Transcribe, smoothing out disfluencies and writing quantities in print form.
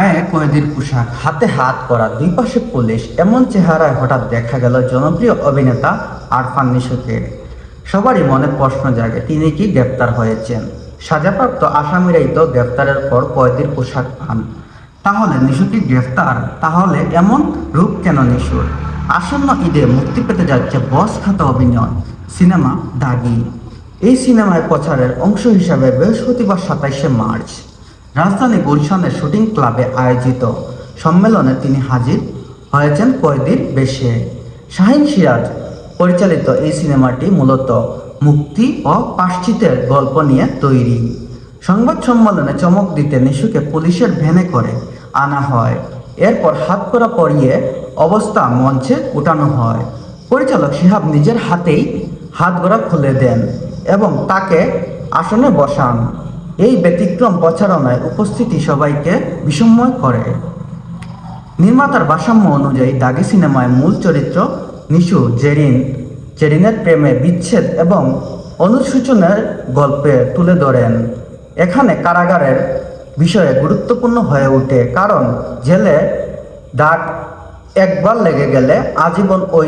গায়ে কয়েদির পোশাক, হাতে হাত করা, দুই পাশে পুলিশ, এমন চেহারায় হঠাৎ দেখা গেল জনপ্রিয় অভিনেতা আরফান নিশোকে। সবারই মনে প্রশ্ন জাগে, তিনি কি গ্রেপ্তার হয়েছেন? সাজাপ্রাপ্ত আসামিরাই তো গ্রেপ্তারের পর কয়েদির পোশাক পান। তাহলে নিশো কি গ্রেফতার? তাহলে এমন রূপ কেন নিশোর? আসন্ন ঈদে মুক্তি পেতে যাচ্ছে বস খ্যাত অভিনয় সিনেমা দাগি। এই সিনেমায় প্রচারের অংশ হিসাবে বৃহস্পতিবার 27শে মার্চ রাজধানী গুলশানের শুটিং ক্লাবে আয়োজিত সম্মেলনে তিনি হাজির হয়েছেন কয়েদির বেশে। শাহিন সিরাজ পরিচালিত এই সিনেমাটি মূলত মুক্তি ও পাশ্চিত্যের গল্প নিয়ে তৈরি। সংবাদ সম্মেলনে চমক দিতে নিশুকে পুলিশের ভ্যানে করে আনা হয়। এরপর হাতকড়া পরিয়ে অবস্থা মঞ্চে উঠানো হয়। পরিচালক শিহাব নিজের হাতেই হাতকড়া খুলে দেন এবং তাকে আসনে বসান। এই ব্যতিক্রম প্রচারণায় উপস্থিতি সবাইকে বিস্ময় করে। নির্মাতার ভারসাম্য অনুযায়ী দাগি সিনেমায় মূল চরিত্র নিশু জেরিনের প্রেমে বিচ্ছেদ এবং অনুশোচনের গল্পে তুলে ধরেন। এখানে কারাগারের বিষয়ে গুরুত্বপূর্ণ হয়ে ওঠে, কারণ জেলে দাগ একবার লেগে গেলে আজীবন ওই